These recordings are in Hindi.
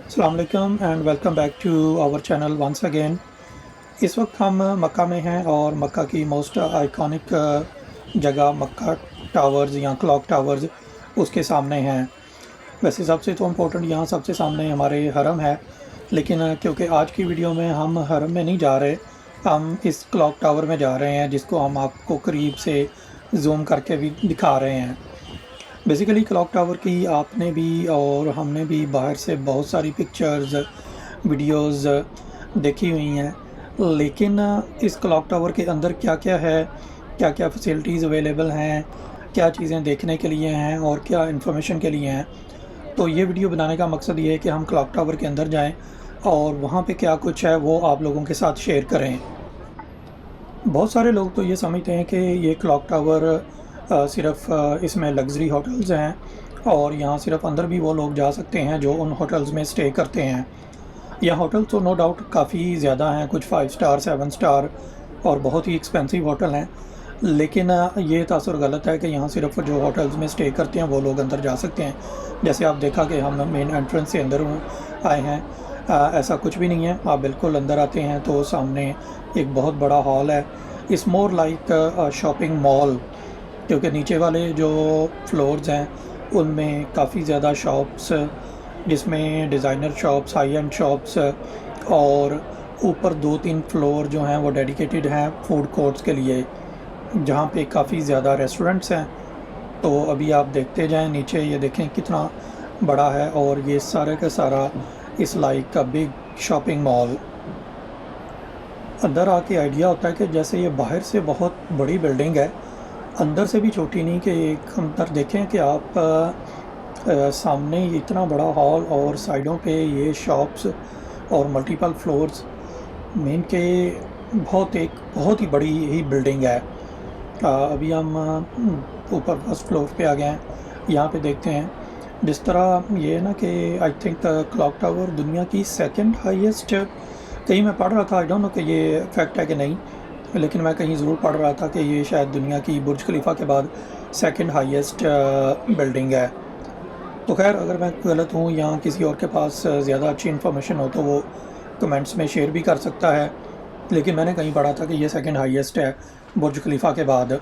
अस्सलाम वालेकुम and welcome back to our channel once again. इस वक्त हम मक्का में हैं और मक्का की मोस्ट आइकॉनिक जगह मक्का टावर्स या क्लॉक टावर्स उसके सामने हैं। वैसे सबसे तो इम्पोर्टेंट यहाँ सबसे सामने हमारे हरम है, लेकिन क्योंकि आज की वीडियो में हम हरम में नहीं जा रहे, हम इस क्लॉक टावर में जा रहे हैं जिसको हम आपको करीब से जूम करके भी दिखा रहे हैं। बेसिकली क्लॉक टावर की आपने भी और हमने भी बाहर से बहुत सारी पिक्चर्स वीडियोस देखी हुई हैं, लेकिन इस क्लॉक टावर के अंदर क्या क्या है, क्या क्या फैसिलिटीज़ अवेलेबल हैं, क्या चीज़ें देखने के लिए हैं और क्या इन्फॉर्मेशन के लिए हैं। तो ये वीडियो बनाने का मकसद ये है कि हम क्लॉक टावर के अंदर जाएं और वहाँ पे क्या कुछ है वो आप लोगों के साथ शेयर करें। बहुत सारे लोग तो ये समझते हैं कि ये क्लॉक टावर सिर्फ इसमें लग्जरी होटल्स हैं और यहाँ सिर्फ अंदर भी वो लोग जा सकते हैं जो उन होटल्स में स्टे करते हैं। यह होटल तो नो डाउट काफ़ी ज़्यादा हैं, कुछ 5 स्टार 7 स्टार और बहुत ही एक्सपेंसिव होटल हैं, लेकिन ये तासुर गलत है कि यहाँ सिर्फ जो होटल्स में स्टे करते हैं वो लोग अंदर जा सकते हैं। जैसे आप देखा कि हम मेन एंट्रेंस से अंदर आए हैं, ऐसा कुछ भी नहीं है। आप बिल्कुल अंदर आते हैं तो सामने एक बहुत बड़ा हॉल है। It's more like shopping mall, क्योंकि नीचे वाले जो फ्लोर्स हैं उनमें काफ़ी ज़्यादा शॉप्स, जिसमें designer shops, high and shops, और ऊपर 2-3 फ्लोर जो हैं वो डेडिकेटेड हैं फूड कोर्ट्स के लिए, जहाँ पे काफ़ी ज़्यादा रेस्टोरेंट्स हैं। तो अभी आप देखते जाएं नीचे, ये देखें कितना बड़ा है और ये सारे का सारा इस लाइक का बिग शॉपिंग मॉल। अंदर आके आइडिया होता है कि जैसे ये बाहर से बहुत बड़ी बिल्डिंग है, अंदर से भी छोटी नहीं, कि एक अंदर देखें कि आप सामने इतना बड़ा हॉल और साइडों पे ये शॉप्स और मल्टीपल फ्लोर्स, मेन के बहुत ही बड़ी ही बिल्डिंग है। अभी हम ऊपर फर्स्ट फ्लोर पे आ गए हैं। यहाँ पे देखते हैं जिस तरह ये है ना कि आई थिंक क्लॉक टावर दुनिया की सेकंड हाईएस्ट, कहीं मैं पढ़ रहा था, आई डोंट नो कि ये फैक्ट है कि नहीं, लेकिन मैं कहीं ज़रूर पढ़ रहा था कि ये शायद दुनिया की बुर्ज खलीफा के बाद सेकंड हाईएस्ट बिल्डिंग है। तो खैर, अगर मैं गलत हूँ या किसी और के पास ज़्यादा अच्छी इन्फॉर्मेशन हो तो वो कमेंट्स में शेयर भी कर सकता है, लेकिन मैंने कहीं पढ़ा था कि ये सेकंड हाईएस्ट है बुर्ज खलीफा के बाद।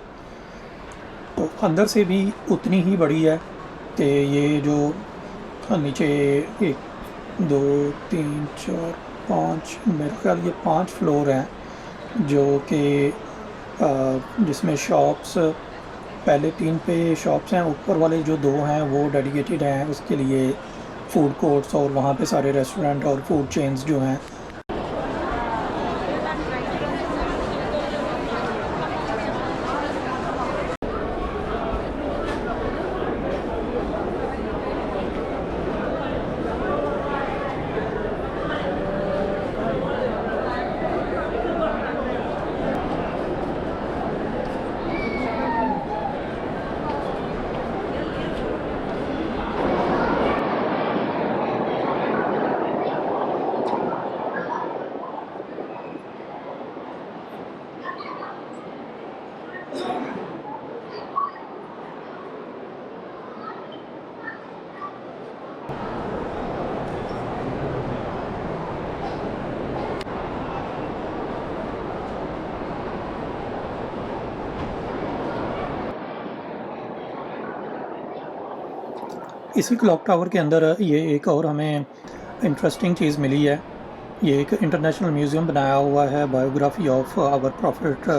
तो अंदर से भी उतनी ही बड़ी है कि ये जो नीचे 1 2 3 4 5, मेरे ख्याल ये 5 फ्लोर हैं जो कि जिसमें शॉप्स, पहले 3 पे शॉप्स हैं, ऊपर वाले जो 2 हैं वो डेडिकेटेड हैं उसके लिए फूड कोर्ट्स, और वहाँ पे सारे रेस्टोरेंट और फूड चेन्स जो हैं। इसी क्लॉक टावर के अंदर ये एक और हमें इंटरेस्टिंग चीज़ मिली है। ये एक इंटरनेशनल म्यूज़ियम बनाया हुआ है, बायोग्राफी ऑफ आवर प्रॉफिट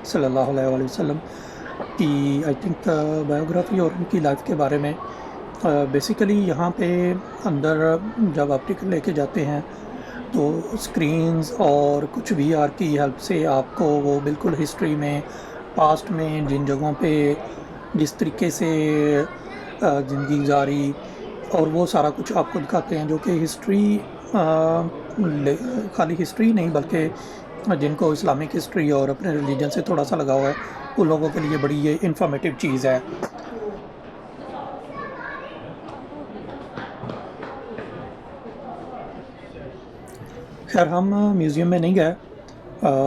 सल्लल्लाहु अलैहि वसल्लम की, आई थिंक बायोग्राफी और उनकी लाइफ के बारे में। बेसिकली यहाँ पे अंदर जब आप टिकट लेके जाते हैं तो स्क्रीन्स और कुछ वीआर की हेल्प से आपको वो बिल्कुल हिस्ट्री में, पास्ट में जिन जगहों पे जिस तरीके से ज़िंदगी गुजारी और वो सारा कुछ आपको दिखाते हैं, जो कि हिस्ट्री खाली हिस्ट्री नहीं बल्कि जिनको इस्लामिक हिस्ट्री और अपने रिलीजन से थोड़ा सा लगाव है उन लोगों के लिए बड़ी ये इंफॉर्मेटिव चीज़ है। खैर, हम म्यूज़ियम में नहीं गए,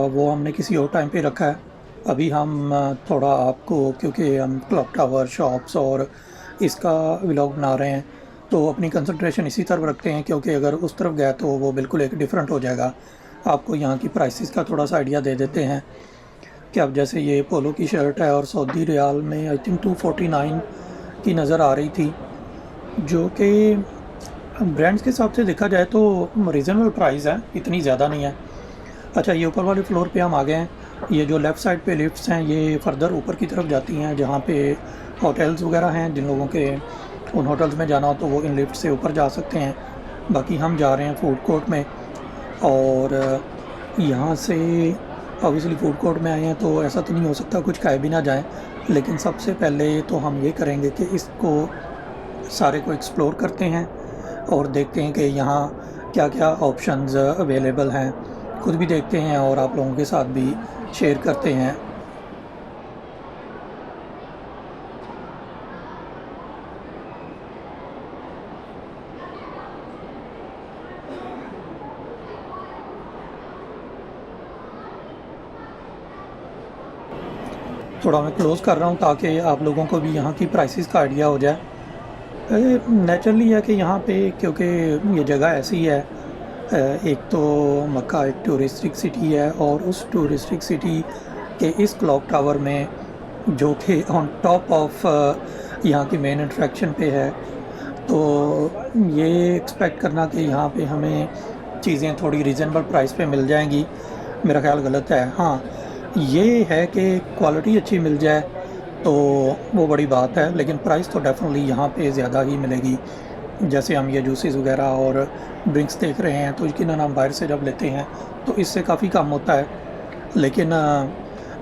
वो हमने किसी और टाइम पे रखा है। अभी हम थोड़ा आपको, क्योंकि हम क्लॉक टावर, शॉप्स और इसका व्लॉग बना रहे हैं, तो अपनी कंसंट्रेशन इसी तरफ रखते हैं, क्योंकि अगर उस तरफ गए तो वो बिल्कुल एक डिफरेंट हो जाएगा। आपको यहाँ की प्राइसेस का थोड़ा सा आइडिया दे देते हैं कि अब जैसे ये पोलो की शर्ट है और सऊदी रियाल में आई थिंक 249 की नज़र आ रही थी, जो कि ब्रांड्स के हिसाब से देखा जाए तो रीज़नेबल प्राइस है, इतनी ज़्यादा नहीं है। अच्छा, ये ऊपर वाले फ्लोर पे हम आ गए हैं। ये जो लेफ़्ट साइड पे लिफ्ट्स हैं ये फर्दर ऊपर की तरफ जाती हैं, जहाँ पे होटल्स वगैरह हैं। जिन लोगों के उन होटल्स में जाना हो तो वो इन लिफ्ट से ऊपर जा सकते हैं। बाकी हम जा रहे हैं फूड कोर्ट में, और यहाँ से ऑब्वियसली फूड कोर्ट में आए हैं तो ऐसा तो नहीं हो सकता कुछ खाए भी ना जाए, लेकिन सबसे पहले तो हम ये करेंगे कि इसको सारे को एक्सप्लोर करते हैं और देखते हैं कि यहाँ क्या क्या ऑप्शंस अवेलेबल हैं। खुद भी देखते हैं और आप लोगों के साथ भी शेयर करते हैं। थोड़ा मैं क्लोज़ कर रहा हूँ ताकि आप लोगों को भी यहाँ की प्राइसेस का आइडिया हो जाए। नेचुरली है कि यहाँ पे क्योंकि ये जगह ऐसी है, एक तो मक्का एक टूरिस्टिक सिटी है, और उस टूरिस्टिक सिटी के इस क्लॉक टावर में, जो कि ऑन टॉप ऑफ यहाँ की मेन अट्रैक्शन पे है, तो ये एक्सपेक्ट करना कि यहाँ पे हमें चीज़ें थोड़ी रीज़नेबल प्राइस पे मिल जाएंगी, मेरा ख्याल गलत है। हाँ, ये है कि क्वालिटी अच्छी मिल जाए तो वो बड़ी बात है, लेकिन प्राइस तो डेफिनेटली यहाँ पे ज़्यादा ही मिलेगी। जैसे हम ये जूसेस वगैरह और ड्रिंक्स देख रहे हैं तो यकीनन हम बाहर से जब लेते हैं तो इससे काफ़ी कम होता है, लेकिन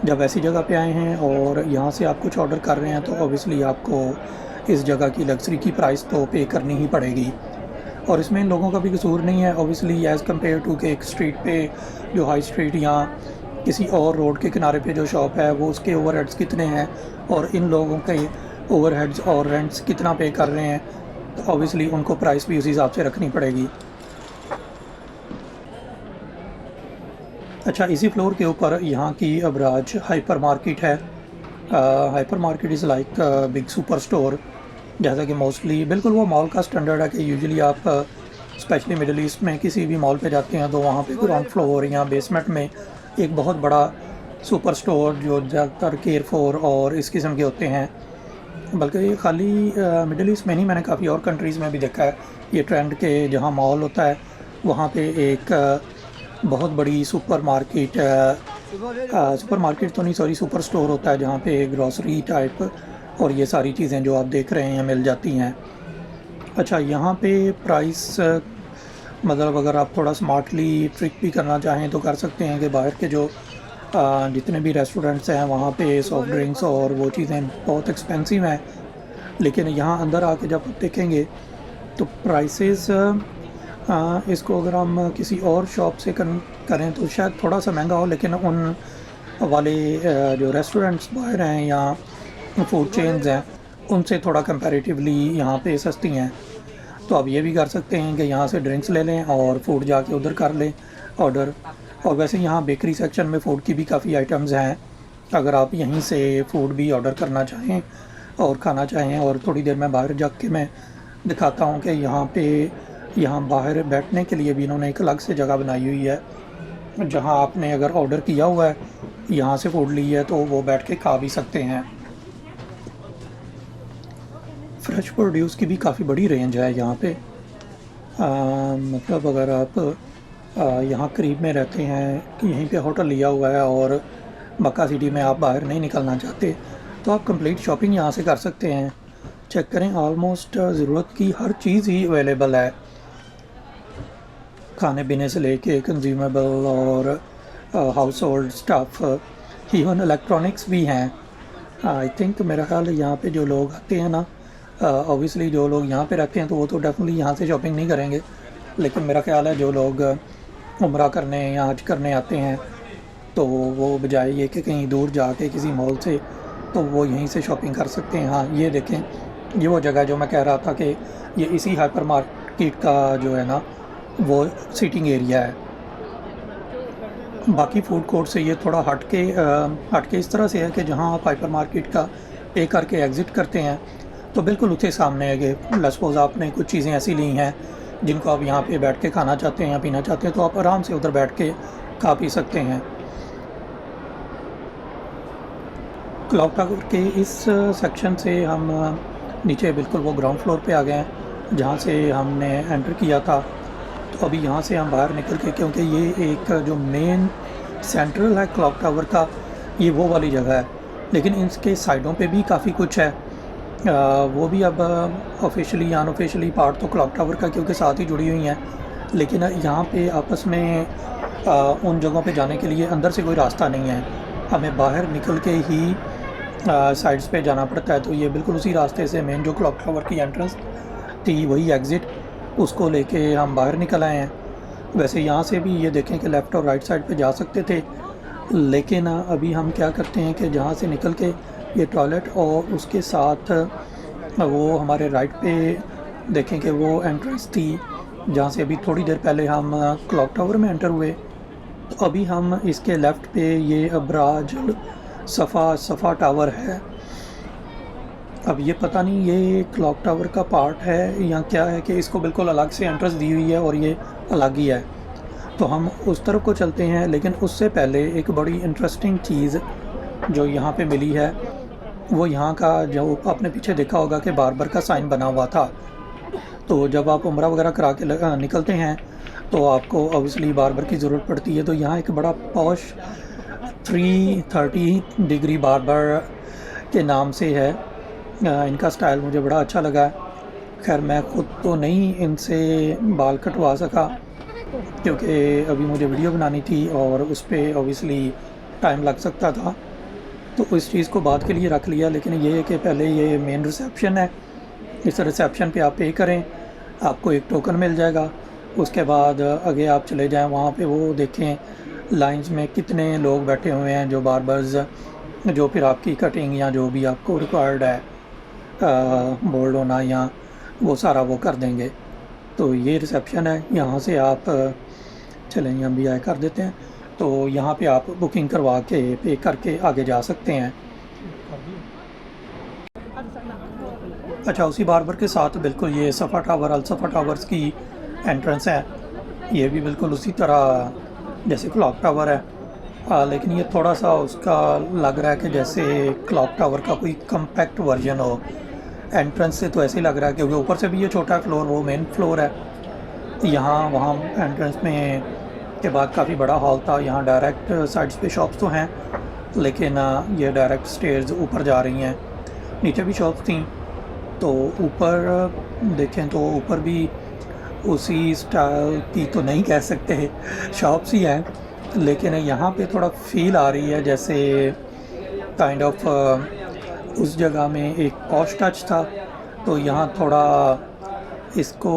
जब ऐसी जगह पे आए हैं और यहाँ से आप कुछ ऑर्डर कर रहे हैं तो ऑब्वियसली आपको इस जगह की लग्जरी की प्राइस तो पे करनी ही पड़ेगी। और इसमें इन लोगों का भी कसूर नहीं है ऑब्वियसली, एज़ कम्पेयर टू कि एक स्ट्रीट पे जो हाई स्ट्रीट या किसी और रोड के किनारे पे जो शॉप है वो उसके ओवरहेड्स कितने हैं और इन लोगों के ओवरहेड्स और रेंट्स कितना पे कर रहे हैं, तो ऑब्वियसली उनको प्राइस भी उसी हिसाब से रखनी पड़ेगी। अच्छा, इसी फ्लोर के ऊपर यहाँ की अबराज हाइपर मार्केट है। Hyper market is like big super store, जैसा कि मोस्टली बिल्कुल वो मॉल का स्टैंडर्ड है कि यूजुअली आप स्पेशली मिडिल ईस्ट में किसी भी मॉल पे जाते हैं तो वहाँ पे ग्राउंड फ्लोर या बेसमेंट में एक बहुत बड़ा सुपर स्टोर जो ज़्यादातर केयरफॉर और इस किस्म के होते हैं। बल्कि ये खाली मिडिल ईस्ट में नहीं, मैंने काफ़ी और कंट्रीज़ में भी देखा है ये ट्रेंड के जहाँ मॉल होता है वहाँ पे एक बहुत बड़ी सुपर मार्केट तो नहीं, सॉरी, सुपर स्टोर होता है जहाँ पे ग्रॉसरी टाइप और ये सारी चीज़ें जो आप देख रहे हैं मिल जाती हैं। अच्छा, यहाँ पे प्राइस मतलब अगर आप थोड़ा स्मार्टली ट्रिक भी करना चाहें तो कर सकते हैं कि बाहर के जो जितने भी रेस्टोरेंट्स हैं वहाँ पे सॉफ्ट ड्रिंक्स और वो चीज़ें बहुत एक्सपेंसिव हैं, लेकिन यहाँ अंदर आके जब आप देखेंगे तो प्राइसेस इसको अगर हम किसी और शॉप से करें तो शायद थोड़ा सा महंगा हो, लेकिन उन वाले जो रेस्टोरेंट्स बाहर हैं या फूड चेन्स हैं उनसे थोड़ा कंपैरेटिवली यहाँ पे सस्ती हैं। तो आप ये भी कर सकते हैं कि यहाँ से ड्रिंक्स ले लें और फूड जाके उधर कर लें ऑर्डर। और वैसे यहाँ बेकरी सेक्शन में फ़ूड की भी काफ़ी आइटम्स हैं, अगर आप यहीं से फूड भी ऑर्डर करना चाहें और खाना चाहें। और थोड़ी देर में बाहर जा के मैं दिखाता हूँ कि यहाँ बाहर बैठने के लिए भी इन्होंने एक अलग से जगह बनाई हुई है, जहाँ आपने अगर ऑर्डर किया हुआ है यहाँ से फूड ली है तो वो बैठ के खा भी सकते हैं। फ्रेश प्रोड्यूस की भी काफ़ी बड़ी रेंज है यहाँ पे। मतलब अगर आप यहाँ करीब में रहते हैं, यहीं पे होटल लिया हुआ है और मक्का सिटी में आप बाहर नहीं निकलना चाहते तो आप कंप्लीट शॉपिंग यहाँ से कर सकते हैं। चेक करें, ऑलमोस्ट ज़रूरत की हर चीज़ ही अवेलेबल है, खाने पीने से लेके कंज्यूमेबल और house hold stuff, even electronics भी हैं। आई थिंक मेरा ख्याल है यहाँ पे जो लोग आते हैं ना, ऑब्वियसली जो लोग यहाँ पे रहते हैं तो वो तो डेफिनेटली यहाँ से शॉपिंग नहीं करेंगे, लेकिन मेरा ख्याल है जो लोग उम्रा करने या हज करने आते हैं तो वो बजाय ये कि कहीं दूर जाके किसी मॉल से, तो वो यहीं से शॉपिंग कर सकते हैं। हाँ, ये देखें, ये वो जगह जो मैं कह रहा था कि ये इसी हाइपर मार्केट का जो है ना वो सीटिंग एरिया है। बाकी फूड कोर्ट से ये थोड़ा हट के इस तरह से है कि जहाँ आप हाइपर मार्केट का पे करके एग्ज़िट करते हैं तो बिल्कुल उसके सामने है कि सपोज़ आपने कुछ चीज़ें ऐसी ली हैं जिनको आप यहाँ पे बैठ के खाना चाहते हैं या पीना चाहते हैं, तो आप आराम से उधर बैठ के खा पी सकते हैं। क्लॉक टावर के इस सेक्शन से हम नीचे बिल्कुल वो ग्राउंड फ्लोर पे आ गए हैं जहाँ से हमने एंटर किया था। तो अभी यहाँ से हम बाहर निकल के, क्योंकि ये एक जो मेन सेंट्रल है क्लॉक टावर का, ये वो वाली जगह है, लेकिन इसके साइडों पे भी काफ़ी कुछ है। वो भी अब ऑफिशियली या अनऑफिशियली पार्ट तो क्लॉक टावर का क्योंकि साथ ही जुड़ी हुई हैं, लेकिन यहाँ पे आपस में उन जगहों पे जाने के लिए अंदर से कोई रास्ता नहीं है, हमें बाहर निकल के ही साइड्स पे जाना पड़ता है। तो ये बिल्कुल उसी रास्ते से मेन जो क्लॉक टावर की एंट्रेंस थी वही एग्ज़िट, उसको लेके हम बाहर निकल आए हैं। वैसे यहाँ से भी ये देखें कि लेफ़्ट और राइट साइड पे जा सकते थे, लेकिन अभी हम क्या करते हैं कि जहाँ से निकल के ये टॉयलेट और उसके साथ वो हमारे राइट पे देखें कि वो एंट्रेंस थी जहाँ से अभी थोड़ी देर पहले हम क्लॉक टावर में एंटर हुए। तो अभी हम इसके लेफ़्ट पे ये अबराज सफ़ा टावर है। अब ये पता नहीं ये क्लॉक टावर का पार्ट है या क्या है कि इसको बिल्कुल अलग से एंट्रेंस दी हुई है और ये अलग ही है। तो हम उस तरफ को चलते हैं, लेकिन उससे पहले एक बड़ी इंटरेस्टिंग चीज़ जो यहाँ पे मिली है वो यहाँ का, जो आपने पीछे देखा होगा कि बार्बर का साइन बना हुआ था। तो जब आप उम्रा वगैरह करा के निकलते हैं तो आपको ऑब्वियसली बार्बर की ज़रूरत पड़ती है। तो यहाँ एक बड़ा पॉश 330 डिग्री बार्बर के नाम से है। इनका स्टाइल मुझे बड़ा अच्छा लगा। खैर मैं ख़ुद तो नहीं इनसे बाल कटवा सका क्योंकि अभी मुझे वीडियो बनानी थी और उस पर ऑब्वियसली टाइम लग सकता था, तो इस चीज़ को बाद के लिए रख लिया। लेकिन ये है कि पहले ये मेन रिसेप्शन है, इस रिसेप्शन पे आप पे करें, आपको एक टोकन मिल जाएगा। उसके बाद आगे आप चले जाएं, वहाँ पे वो देखें लाइंस में कितने लोग बैठे हुए हैं जो बार्बर्स जो फिर आपकी कटिंग या जो भी आपको रिक्वायर्ड है बोल्ड होना या वो सारा वो कर देंगे। तो ये रिसेप्शन है, यहाँ से आप चलें हम भी आए कर देते हैं। तो यहाँ पे आप बुकिंग करवा के पे करके आगे जा सकते हैं। अच्छा, उसी बार्बर के साथ बिल्कुल ये सफ़ा टावर, अल सफ़ा टावर्स की एंट्रेंस है। ये भी बिल्कुल उसी तरह जैसे क्लॉक टावर है, लेकिन ये थोड़ा सा उसका लग रहा है कि जैसे क्लॉक टावर का कोई कम्पैक्ट वर्जन हो। एंट्रेंस से तो ऐसे ही लग रहा है क्योंकि ऊपर से भी ये छोटा फ्लोर वो मेन फ्लोर है। यहाँ वहाँ एंट्रेंस में के बाद काफ़ी बड़ा हॉल था। यहाँ डायरेक्ट साइड्स पे शॉप्स तो हैं, लेकिन ये डायरेक्ट स्टेयर्स ऊपर जा रही हैं। नीचे भी शॉप्स थी, तो ऊपर देखें तो ऊपर भी उसी स्टाइल की तो नहीं कह सकते शॉप्स ही हैं, लेकिन यहाँ पे थोड़ा फील आ रही है जैसे काइंड ऑफ उस जगह में एक पॉश टच था। तो यहाँ थोड़ा इसको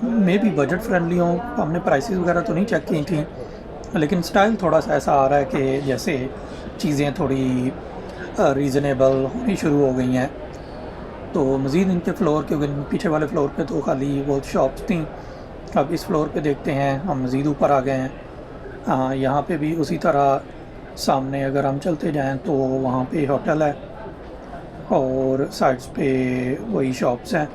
मे भी बजट फ्रेंडली हो। हमने प्राइसेस वगैरह तो नहीं चेक की थी, लेकिन स्टाइल थोड़ा सा ऐसा आ रहा है कि जैसे चीज़ें थोड़ी रीज़नेबल होनी शुरू हो गई हैं। तो मज़ीद इनके फ्लोर, क्योंकि पीछे वाले फ्लोर पे तो खाली वो शॉप्स थी, अब इस फ्लोर पे देखते हैं, हम मज़ीद ऊपर आ गए हैं। हाँ, यहाँ पे भी उसी तरह सामने अगर हम चलते जाएं तो वहाँ पे होटल है और साइड्स पे वही शॉप्स हैं।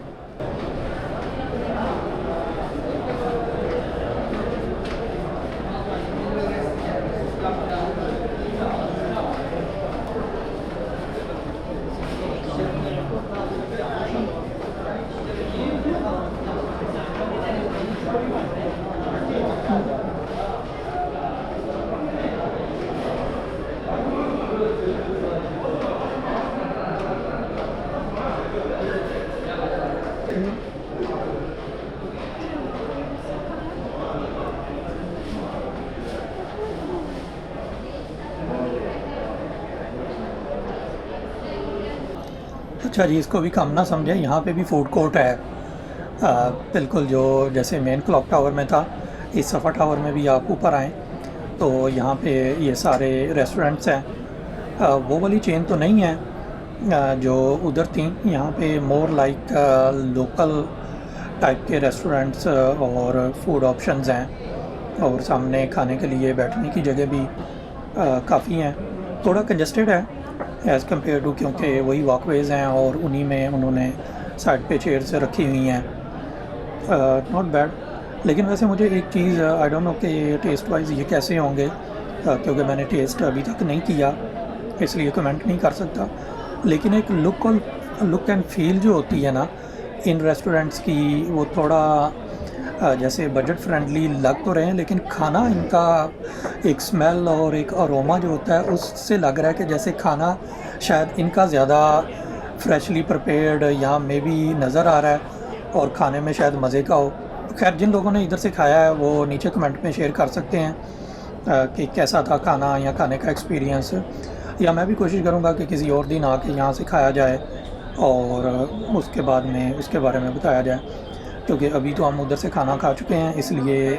अच्छा जी, इसको भी कम ना समझें, यहाँ पे भी फूड कोर्ट है। बिल्कुल जो जैसे मेन क्लॉक टावर में था, इस सफ़ा टावर में भी आप ऊपर आएँ तो यहाँ पे ये सारे रेस्टोरेंट्स हैं। वो वाली चेन तो नहीं है जो उधर थी। यहाँ पे मोर लाइक लोकल टाइप के रेस्टोरेंट्स और फूड ऑप्शंस हैं, और सामने खाने के लिए बैठने की जगह भी काफ़ी हैं। थोड़ा कंजस्टेड है एज़ कम्पेयर टू, क्योंकि वही वॉकवेज़ हैं और उन्हीं में उन्होंने साइड पे चेयर्स रखी हुई हैं। Not bad. लेकिन वैसे मुझे एक चीज़ आई डोंट नो कि ये टेस्ट वाइज़ ये कैसे होंगे, क्योंकि मैंने टेस्ट अभी तक नहीं किया, इसलिए कमेंट नहीं कर सकता। लेकिन एक लुक एंड फील जो होती है ना इन रेस्टोरेंट्स की, वो थोड़ा जैसे बजट फ्रेंडली लग तो रहे हैं, लेकिन खाना इनका एक स्मेल और एक अरोमा जो होता है उससे लग रहा है कि जैसे खाना शायद इनका ज़्यादा फ्रेशली प्रिपेयर्ड या मे बी नज़र आ रहा है और खाने में शायद मज़े का हो। खैर, जिन लोगों ने इधर से खाया है वो नीचे कमेंट में शेयर कर सकते हैं कि कैसा था खाना या खाने का एक्सपीरियंस, या मैं भी कोशिश करूँगा कि किसी और दिन आके यहाँ से खाया जाए और उसके बाद में उसके बारे में बताया जाए, क्योंकि अभी तो हम उधर से खाना खा चुके हैं, इसलिए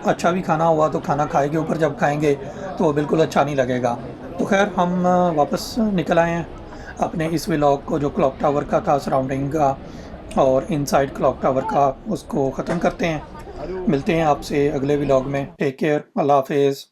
अच्छा भी खाना हुआ तो खाना खाए के ऊपर जब खाएंगे तो वो बिल्कुल अच्छा नहीं लगेगा। तो खैर, हम वापस निकल आए हैं अपने इस व्लॉग को जो क्लॉक टावर का था, सराउंडिंग का और इनसाइड क्लॉक टावर का, उसको ख़त्म करते हैं। मिलते हैं आपसे अगले व्लॉग में। टेक केयर, अल्लाह हाफिज़।